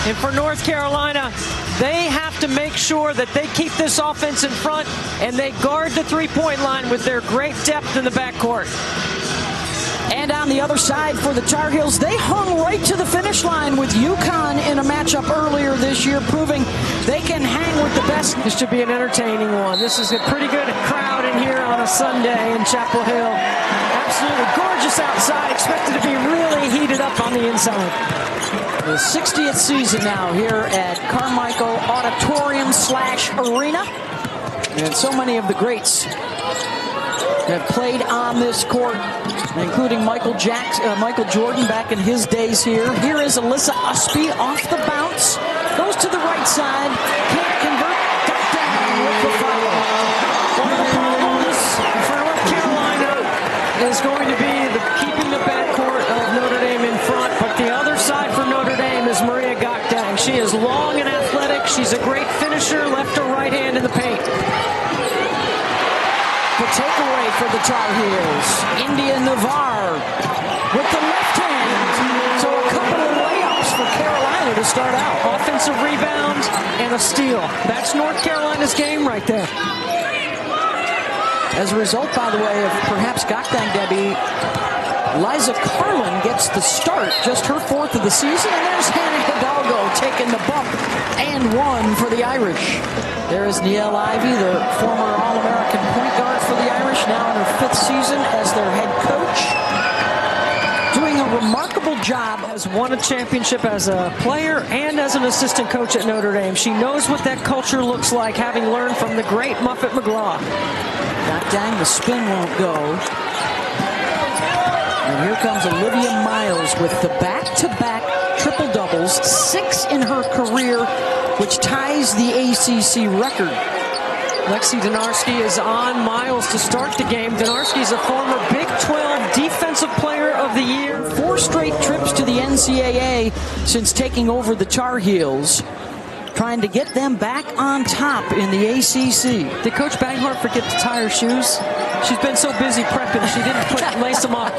And for North Carolina, they have to make sure that they keep this offense in front and they guard the three-point line with their great depth in the backcourt. And on the other side for the Tar Heels, they hung right to the finish line with UConn in a matchup earlier this year, proving they can hang with the best. This should be an entertaining one. This is a pretty good crowd in here on a Sunday in Chapel Hill. Absolutely gorgeous outside, expected to be really heated up on the inside. The 60th season now here at Carmichael Auditorium/Arena. And so many of the greats have played on this court, including Michael Jordan back in his days here. Here is Alyssa Usby off the bounce. Goes to the right side. Can't convert. Got down with the foul. One of the problems for North Carolina is going to be keeping the backcourt of Notre Dame in front. But the other side for Notre Dame is Maria Gakdang. She is long and athletic. She's a great finisher, left or right hand in the paint. The takeaway for the Tar Heels. India Navarre with the left hand. So a couple of layups for Carolina to start out. Offensive rebound and a steal. That's North Carolina's game right there. As a result, by the way, of perhaps Gakdang, Debbie, Liza Carlin gets the start, just her fourth of the season. And there's Hannah Hidalgo taking the bump and one for the Irish. There is Niele Ivey, the former All-American point guard for the Irish, now in her fifth season as their head coach. Doing a remarkable job. Has won a championship as a player and as an assistant coach at Notre Dame. She knows what that culture looks like, having learned from the great Muffet McGraw. Gakdang, the spin won't go. And here comes Olivia Miles with the back-to-back triple-doubles, 6 in her career, which ties the ACC record. Lexi Donarski is on Miles to start the game. Donarski is a former Big 12 Defensive Player of the Year. 4 straight trips to the NCAA since taking over the Tar Heels, trying to get them back on top in the ACC. Did Coach Banghart forget to tie her shoes? She's been so busy prepping, she didn't lace them up.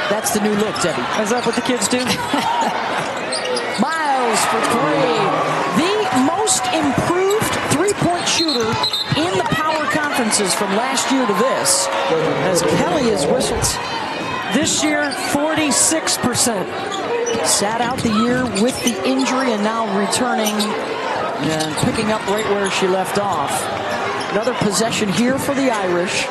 That's the new look, Debbie. Is that what the kids do? Miles for 3. The most improved three-point shooter in the power conferences from last year to this, as Kelly has whistled. This year, 46%. Sat out the year with the injury and now returning and picking up right where she left off. Another possession here for the Irish.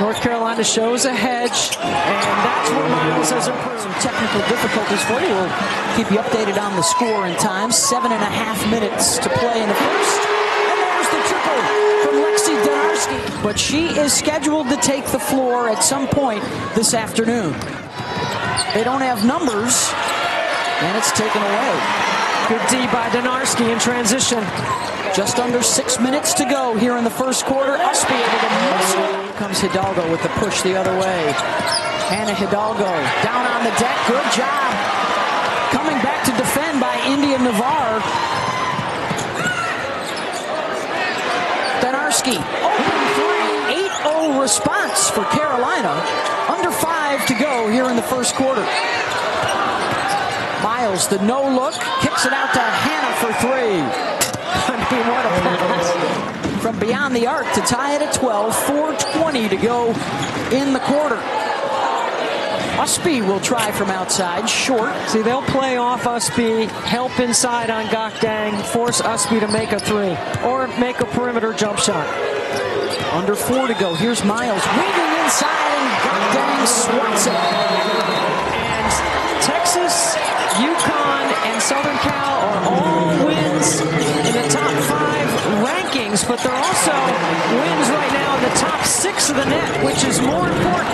North Carolina shows a hedge, and that's where Miles has improved. Some technical difficulties for you. We'll keep you updated on the score and time. 7.5 minutes to play in the first. And there's the triple from Lexi Donarski. But she is scheduled to take the floor at some point this afternoon. They don't have numbers, and it's taken away. Good D by Donarski in transition. Just under 6 minutes to go here in the first quarter. Usby able to muscle. Here comes Hidalgo with the push the other way. Hannah Hidalgo down on the deck. Good job. Coming back to defend by India Navarre. Donarski, open 3. 8-0 response for Carolina. Under 5 to go here in the first quarter. Miles, the no look, kicks it out to Hannah for 3. I mean, what a pass. From beyond the arc to tie it at 12, 4:20 to go in the quarter. Usby will try from outside, short. See, they'll play off Usby, help inside on Gakdang, force Usby to make a 3, or make a perimeter jump shot. Under 4 to go. Here's Miles weaving inside, and Gakdang swats it. And Texas, UConn, and Southern Cal are all wins in the top 5 rankings, but they're also wins right now in the top 6 of the net, which is more important.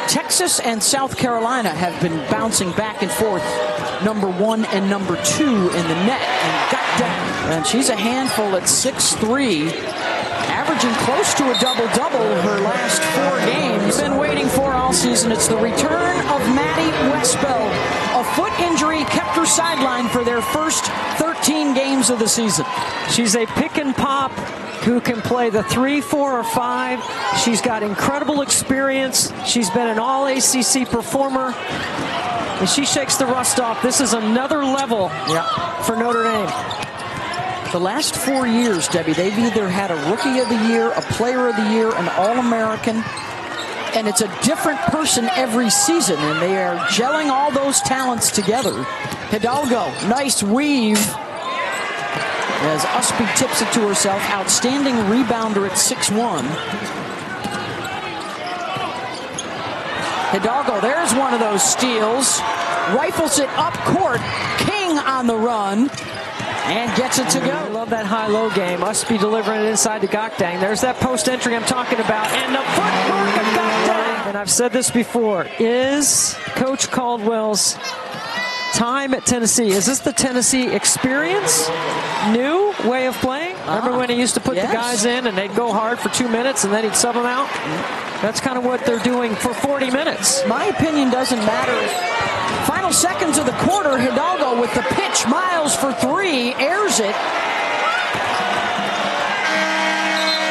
Texas and South Carolina have been bouncing back and forth, number 1 and number 2 in the net. And Gakdang, and she's a handful at 6'3", averaging close to a double-double her last 4 games. Been waiting for all season. It's the return of Maddie Westbeld. A foot injury kept her sidelined for their first 13 games of the season. She's a pick and pop who can play the 3, 4, or 5. She's got incredible experience. She's been an all-ACC performer. And she shakes the rust off. This is another level for Notre Dame. The last 4 years, Debbie, they've either had a Rookie of the Year, a Player of the Year, an All-American, and it's a different person every season, and they are gelling all those talents together. Hidalgo, nice weave. As Usby tips it to herself, outstanding rebounder at 6'1". Hidalgo, there's one of those steals. Rifles it up court. King on the run. And gets it to go. I love that high-low game. Usby delivering it inside to Gokdang. There's that post entry I'm talking about. And the footwork of Gokdang. And I've said this before. Is Coach Caldwell's time at Tennessee, is this the Tennessee experience? New way of playing? Remember when he used to put the guys in and they'd go hard for 2 minutes and then he'd sub them out? That's kind of what they're doing for 40 minutes. My opinion doesn't matter. Final seconds of the quarter, Hidalgo with the pitch. Miles for three, airs it.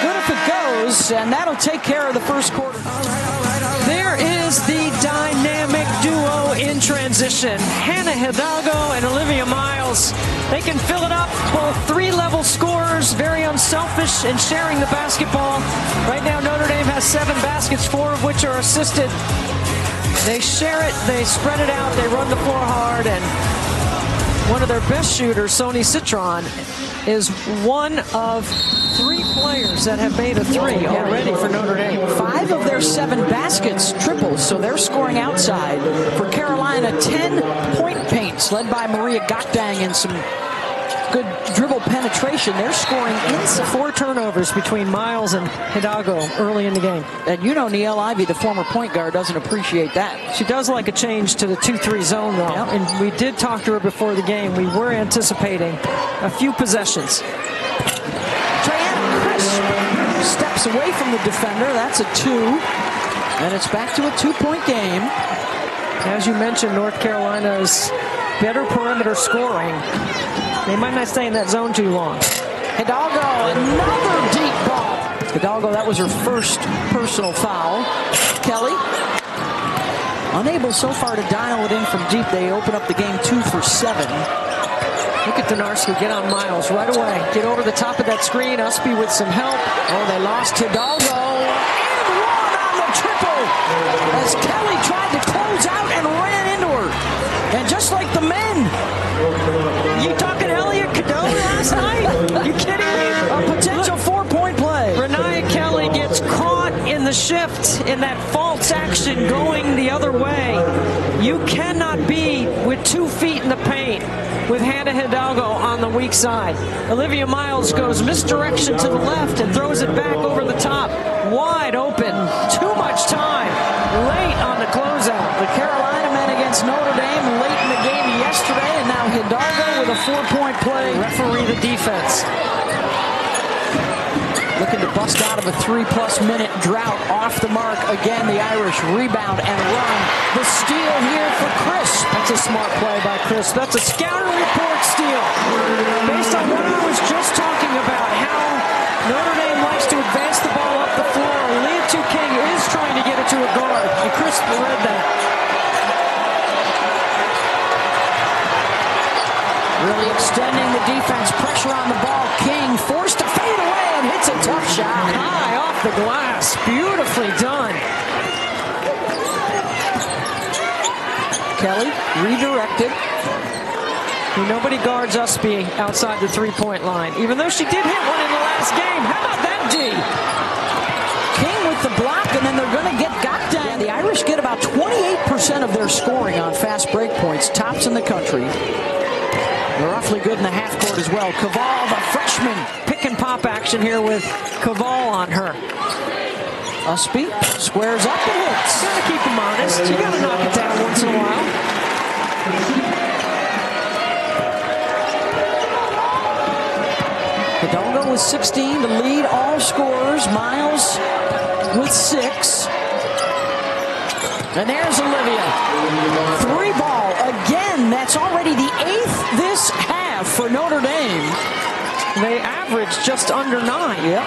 Good if it goes, and that'll take care of the first quarter. There is the dynamic duo in transition. Hannah Hidalgo and Olivia Miles. They can fill it up. Both three-level scorers, very unselfish in sharing the basketball. Right now, Notre Dame has 7 baskets, 4 of which are assisted. They share it, they spread it out, they run the floor hard, and one of their best shooters, Sony Citron, is one of 3 players that have made a 3 already for Notre Dame. 5 of their 7 baskets triples, so they're scoring outside. For Carolina, 10-point paints led by Maria Gokdang and some good dribble penetration. They're scoring inside. 4 turnovers between Miles and Hidalgo early in the game. And you know Niele Ivey, the former point guard, doesn't appreciate that. She does like a change to the 2-3 zone, though. Yep. And we did talk to her before the game. We were anticipating a few possessions. Triana Crisp steps away from the defender. That's a 2. And it's back to a 2-point game. As you mentioned, North Carolina's better perimeter scoring. They might not stay in that zone too long. Hidalgo, another deep ball. Hidalgo, that was her first personal foul. Kelly, unable so far to dial it in from deep. They open up the game 2 for 7. Look at Donarski get on Miles right away. Get over the top of that screen. Usby with some help. Oh, they lost Hidalgo. And one on the triple. As Kelly tried to close out and ran into her. And just like the men. You talking Elliot Cadeau last night? You kidding me? A potential 4-point play. Renaya Kelly gets caught in the shift in that false action going the other way. You cannot be with 2 feet in the paint with Hannah Hidalgo on the weak side. Olivia Miles goes misdirection to the left and throws it back over the top. Wide open. Too much time. Late on the closeout. The Carolina men against Notre Dame late in the game yesterday, and now Hidalgo with a 4-point play. Referee the defense. Looking to bust out of a 3+ minute drought. Off the mark again, the Irish rebound and run. The steal here for Crisp. That's a smart play by Crisp. That's a scouter report steal. Based on what I was just talking about, how Notre Dame likes to advance the ball up the floor. Leah King is trying to get it to a guard, and Crisp read that. Really extending the defense. Pressure on the ball. King forced to fade away and hits a tough shot. High off the glass. Beautifully done. Kelly redirected. Nobody guards Usby outside the 3-point line, even though she did hit one in the last game. How about that D? King with the block, and then they're going to get Gokdang. The Irish get about 28% of their scoring on fast break points. Tops in the country. They're awfully good in the half court as well. Caval, the freshman. Pick and pop action here with Caval on her. Usby squares up and hits. You gotta keep him honest. You gotta knock it down once in a while. Hidalgo with 16 to lead all scorers. Miles with 6. And there's Olivia. 3 ball again. That's already the 8th this half for Notre Dame. They average just under 9. Yep.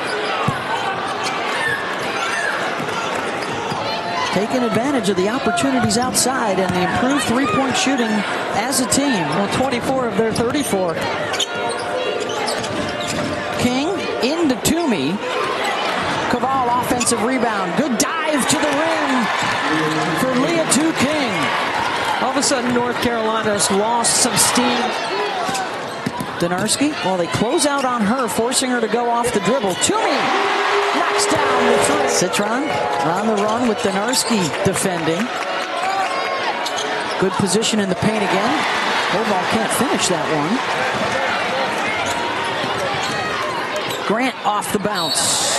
taking advantage of the opportunities outside and the improved three-point shooting as a team. Well, 24 of their 34. King into Toomey. Caval offensive rebound. Good dive to the rim for Leah King. All of a sudden, North Carolina's lost some steam. Donarski, well, they close out on her, forcing her to go off the dribble. Toomey knocks down the three. Citron on the run with Donarski defending. Good position in the paint again. Hoball can't finish that one. Grant off the bounce.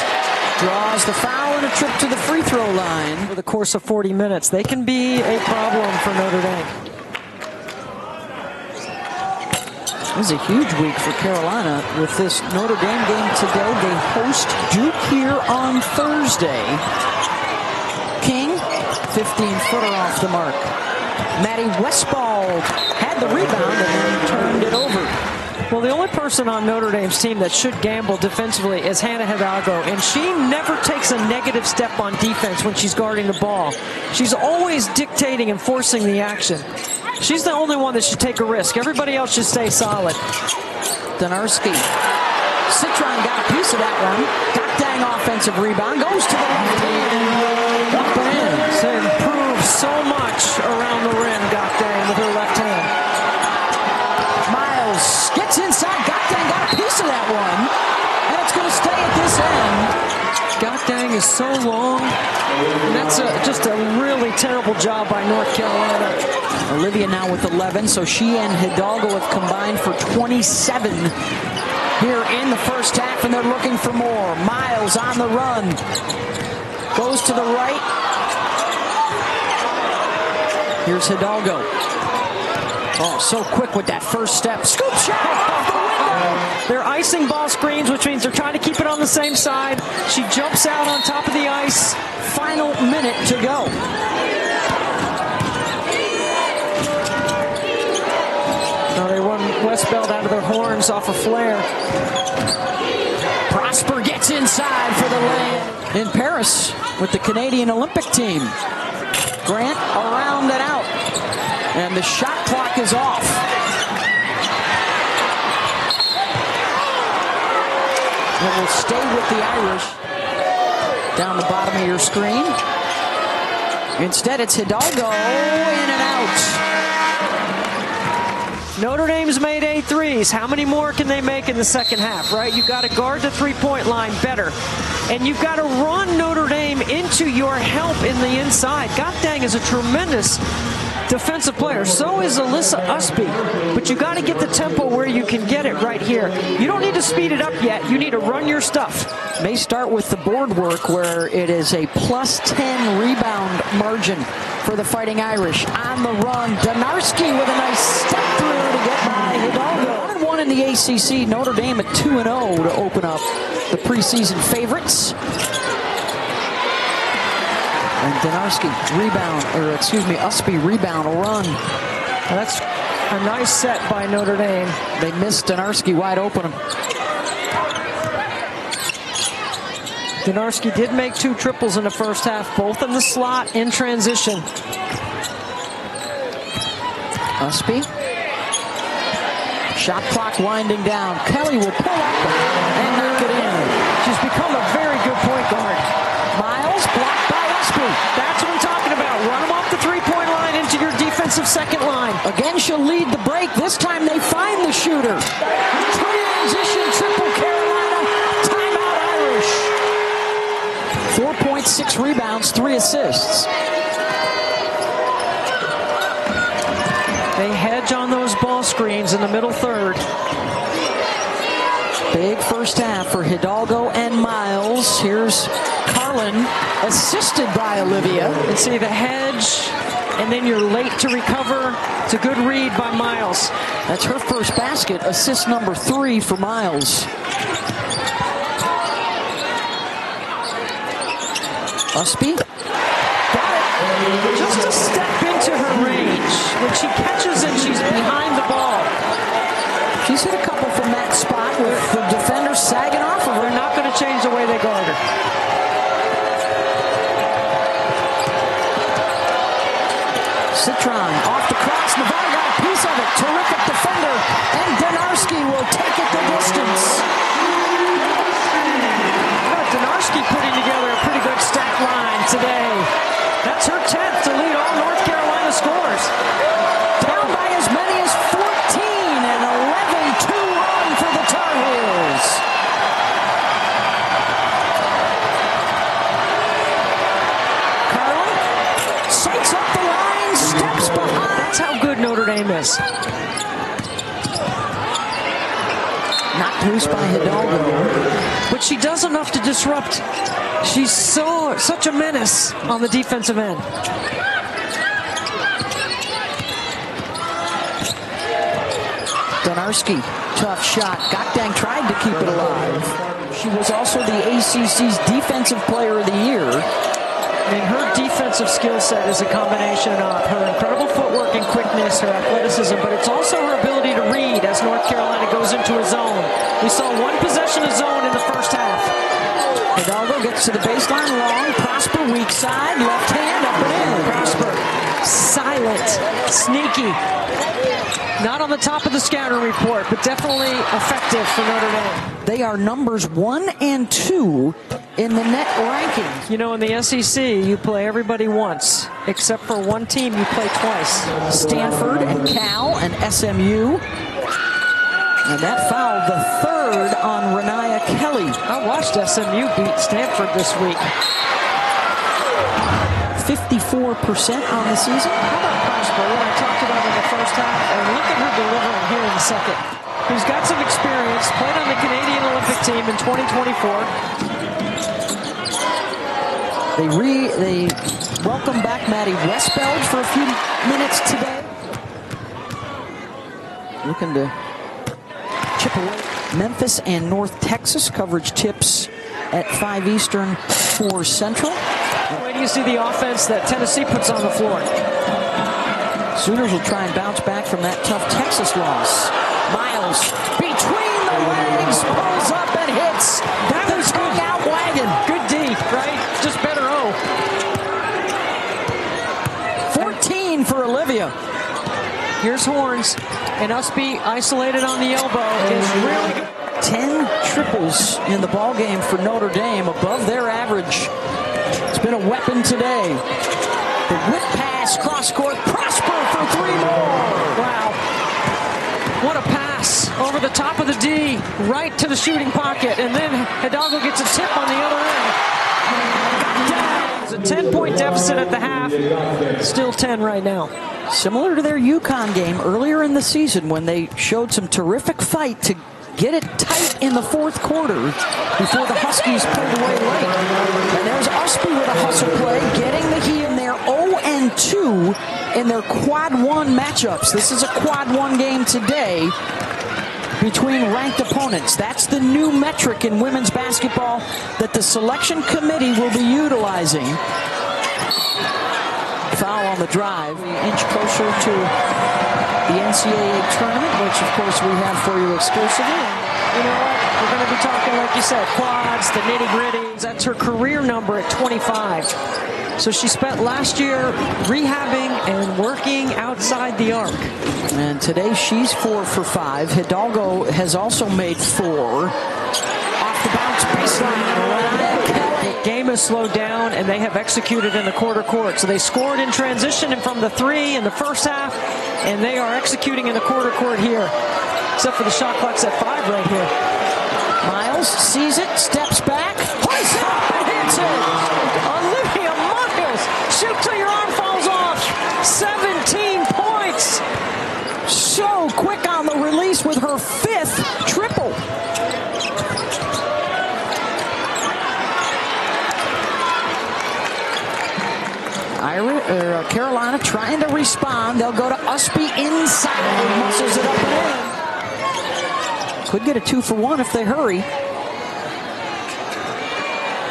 Draws the foul and a trip to the free throw line. Over the course of 40 minutes, they can be a problem for Notre Dame. This is a huge week for Carolina with this Notre Dame game today. They host Duke here on Thursday. King, 15-footer off the mark. Maddie Westbald had the rebound and then turned it over. Well, the only person on Notre Dame's team that should gamble defensively is Hannah Hidalgo, and she never takes a negative step on defense when she's guarding the ball. She's always dictating and forcing the action. She's the only one that should take a risk. Everybody else should stay solid. Donarski. Citron got a piece of that one. Dang offensive rebound. Goes to the left hand. Up and in. So improved so much around the rim, Dang, with her left hand. Miles gets inside. Dang got a piece of that one. And it's going to stay at this end. Dang is so long. And that's just a really terrible job by North Carolina. Olivia now with 11, so she and Hidalgo have combined for 27 here in the first half, and they're looking for more. Miles on the run. Goes to the right. Here's Hidalgo. Oh, so quick with that first step. Scoop shot off the window. They're icing ball screens, which means they're trying to keep it on the same side. She jumps out on top of the ice. Final minute to go. No, they run Westbeld out of their horns off a flare. Prosper gets inside for the lane. In Paris with the Canadian Olympic team. Grant around and out. And the shot clock is off. It will stay with the Irish. Down the bottom of your screen. Instead, it's Hidalgo in and out. Notre Dame's made 8 threes. How many more can they make in the second half, right? You've got to guard the three-point line better. And you've got to run Notre Dame into your help in the inside. Dang is a tremendous defensive player. So is Alyssa Usby. But you got to get the tempo where you can get it right here. You don't need to speed it up yet. You need to run your stuff. May start with the board work where it is a +10 rebound margin for the Fighting Irish. On the run, Donarski with a nice step through to get by Hidalgo. 1-1 in the ACC. Notre Dame at 2-0 to open up the preseason favorites. And Donarski Usby rebound, a run. Well, that's a nice set by Notre Dame. They missed Donarski wide open. Donarski did make 2 triples in the first half, both in the slot in transition. Usby. Shot clock winding down. Kelly will pull up and knock it in. She's become a very good point guard. Miles blocked by Usby. That's what I'm talking about. Run them off the three-point line into your defensive second line. Again, she'll lead the break. This time they find the shooter. Transition triple Carolina. Timeout Irish. 4.6 rebounds, 3 assists. They hedge on those ball screens in the middle third. Big first half for Hidalgo and Miles. Here's Carlin, assisted by Olivia. And see the hedge, and then you're late to recover. It's a good read by Miles. That's her first basket, assist number 3 for Miles. Usby. Just a step into her range. When she catches it, she's behind the ball. She's hit a couple from that spot with the defenders sagging off of her. They're not going to change the way they guard her. does. Knocked loose by Hidalgo. But she does enough to disrupt. She's such a menace on the defensive end. Donarski, tough shot. Gakdang tried to keep it alive. She was also the ACC's Defensive Player of the Year. I mean, her defensive skill set is a combination of her incredible footwork and quickness, her athleticism, but it's also her ability to read as North Carolina goes into a zone. We saw one possession of zone in the first half. Hidalgo gets to the baseline long. Prosper, weak side, left hand, up and in. Prosper, silent, sneaky. Not on the top of the scouting report, but definitely effective for Notre Dame. They are numbers 1 and 2 in the net rankings. You know, in the SEC, you play everybody once, except for one team you play twice. Stanford and Cal and SMU. And that foul, the third on Renaya Kelly. I watched SMU beat Stanford this week. 54% on the season. How about Prosper, what I talked about in the first half, and look at her delivering here in the second. Who's got some experience, played on the Canadian Olympic team in 2024. They welcome back Maddie Westbeld for a few minutes today. Looking to chip away. Memphis and North Texas coverage tips at 5 Eastern, 4 Central. Where do you see the offense that Tennessee puts on the floor? Sooners will try and bounce back from that tough Texas loss. Miles between the legs, pulls up and hits. That was hung out wagon. Good D, right? Just better O. 14 for Olivia. Here's Horns, and Usby isolated on the elbow is really good. 10 triples in the ball game for Notre Dame, above their average. It's been a weapon today. The whip pass, cross court, Prosper for 3 more. Wow. What a pass over the top of the D, right to the shooting pocket, and then Hidalgo gets a tip on the other end. It's a 10-point deficit at the half, still 10 right now. Similar to their UConn game earlier in the season when they showed some terrific fight to get it tight in the fourth quarter before the Huskies pulled away late. And there's Usby with a hustle play, getting the heat in there. 0-2 in their quad 1 matchups. This is a quad 1 game today between ranked opponents. That's the new metric in women's basketball that the selection committee will be utilizing. Foul on the drive. We inch closer to the NCAA tournament, which of course we have for you exclusively. You know what? We're going to be talking, like you said, quads, the nitty-gritty. That's her career number at 25. So she spent last year rehabbing and working outside the arc. And today she's 4 for 5. Hidalgo has also made 4. Off the bounce baseline. The game has slowed down, and they have executed in the quarter court. So they scored in transition and from the 3 in the first half, and they are executing in the quarter court here. Except for the shot clock's at 5 right here. Miles sees it, steps back, hoists it up and hits it. Olivia Miles, shoot till your arm falls off. 17 points. So quick on the release with her 5th triple. Carolina trying to respond. They'll go to Usby inside. Muscles it up and in. Could get a 2-for-1 if they hurry.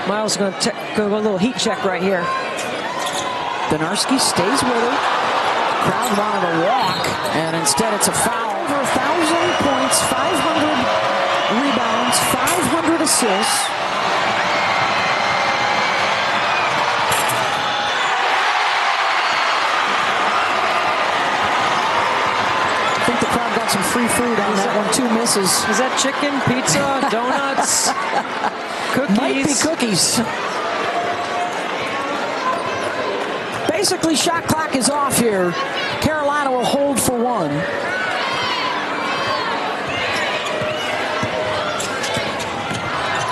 Miles is going to go a little heat check right here. Donarski stays with her. Crowd wanted a walk, and instead it's a foul. Over 1,000 points, 500 rebounds, 500 assists. I think the crowd got some free food on that one. 2 misses. Is that chicken, pizza, donuts, cookies? Might be cookies. Basically, shot clock is off here. Carolina will hold for 1.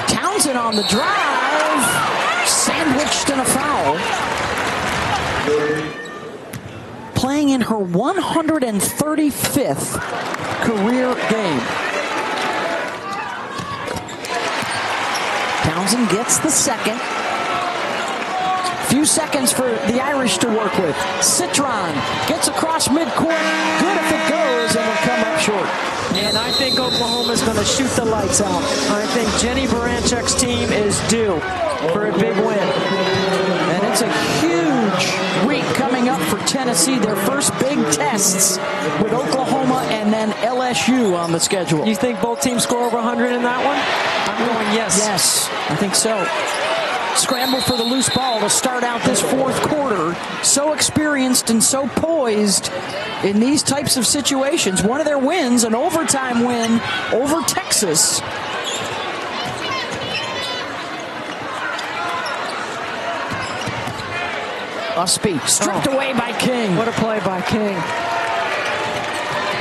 Townsend on the drive. Sandwiched in a foul. playing in her 135th career game. Townsend gets the second. Few seconds for the Irish to work with. Citron gets across midcourt. Good if it goes, and will come up short. And I think Oklahoma's going to shoot the lights out. I think Jenny Baranchuk's team is due for a big win. And it's a huge week coming up for Tennessee. Their first big tests with Oklahoma and then LSU on the schedule. You think both teams score over 100 in that one? I'm going yes. Yes, I think so. Scramble for the loose ball to start out this fourth quarter. So experienced and so poised in these types of situations. One of their wins, an overtime win over Texas. Usby stripped away by King. What a play by King.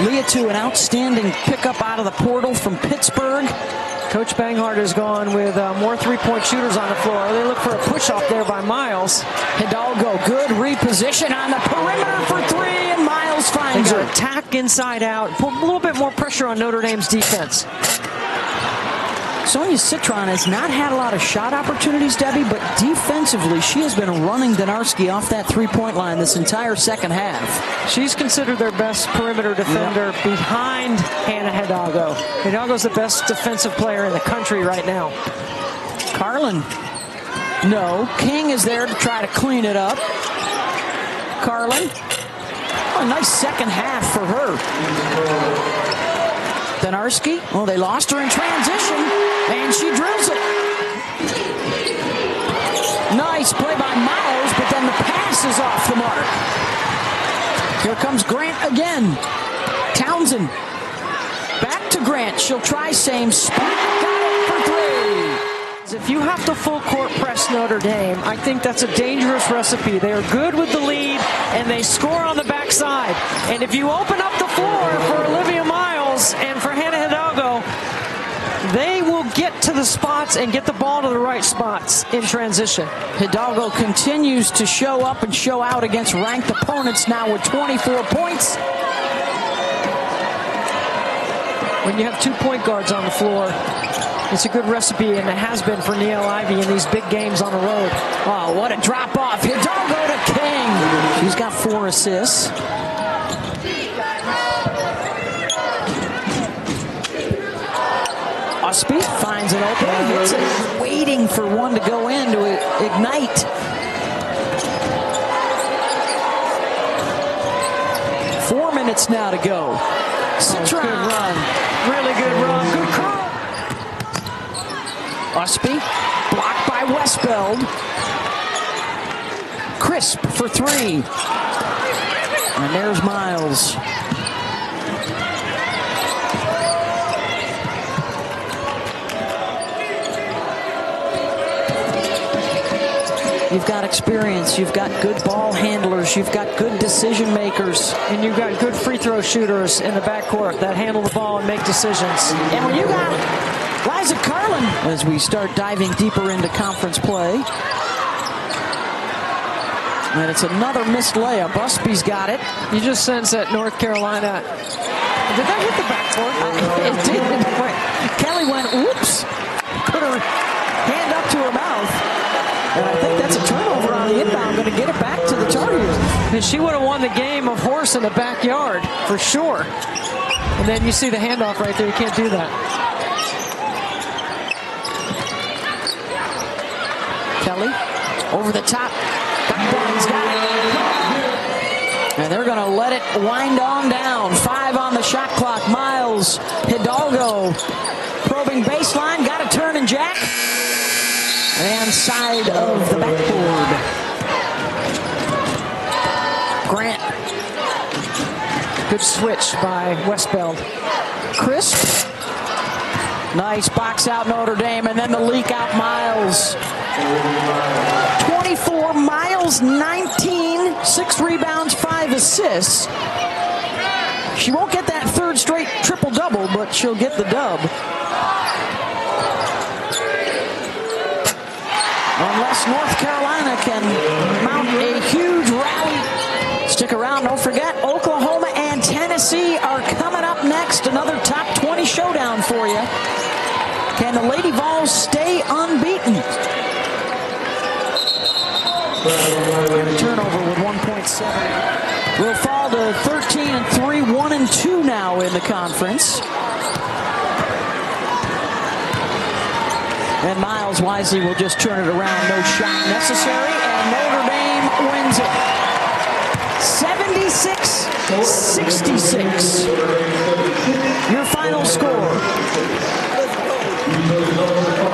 Leah, an outstanding pickup out of the portal from Pittsburgh. Coach Banghart has gone with more three-point shooters on the floor. They look for a push-off there by Miles. Hidalgo, good reposition on the perimeter for three, and Miles finds her. Attack inside out. Put a little bit more pressure on Notre Dame's defense. Sonia Citron has not had a lot of shot opportunities, Debbie, but defensively she has been running Donarski off that three-point line this entire second half. She's considered their best perimeter defender behind Hannah Hidalgo. Hidalgo's the best defensive player in the country right now. Carlin. No. King is there to try to clean it up. Carlin. A nice second half for her. Donarski. Oh, they lost her in transition, and she drills it. Nice play by Miles, but then the pass is off the mark. Here comes Grant again. Townsend. Back to Grant. She'll try same spot. Got it for three. If you have to full court press Notre Dame, I think that's a dangerous recipe. They are good with the lead, and they score on the backside. And if you open up the floor for Olivia Miles and for Hannah Hidalgo, they will get to the spots and get the ball to the right spots in transition. Hidalgo continues to show up and show out against ranked opponents now with 24 points. When you have 2 point guards on the floor, it's a good recipe, and it has been for Niele Ivey in these big games on the road. Oh, what a drop off. Hidalgo to King. She's got 4 assists. Usby finds an opening, hits it, waiting for one to go in to ignite. Four minutes now to go. Citron. Good run. Really good run. Good curl. Usby, blocked by Westbeld. Crisp for three. And there's Miles. You've got experience. You've got good ball handlers. You've got good decision makers. And you've got good free throw shooters in the backcourt that handle the ball and make decisions. And when you got Liza Carlin as we start diving deeper into conference play. And it's another missed layup. Usby's got it. You just sense that North Carolina. Did that hit the backcourt? It did. Kelly went, oops. Put her hand up to her mouth. And I think that's a turnover on the inbound. Going to get it back to the Tar Heels. And she would have won the game of horse in the backyard, for sure. And then you see the handoff right there. You can't do that. Kelly over the top. Blackburn's got it. And they're going to let it wind on down. 5 on the shot clock. Miles, Hidalgo probing baseline. Got a turn and jack. And side of the backboard. Grant. Good switch by Westbeld. Crisp. Nice box out Notre Dame, and then the leak out Miles. 24, Miles 19, 6 rebounds, 5 assists. She won't get that third straight triple-double, but she'll get the dub. Unless North Carolina can mount a huge rally. Stick around. Well, don't forget, Oklahoma and Tennessee are coming up next. Another top 20 showdown for you. Can the Lady Vols stay unbeaten? And a turnover with 1.7. Will fall to 13-3, 1-2 now in the conference. And Miles wisely will just turn it around. No shot necessary. And Notre Dame wins it. 76-66. Your final score.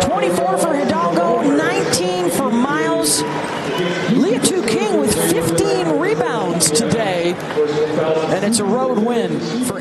24 for Hidalgo, 19 for Miles. Leah King with 15 rebounds today. And it's a road win for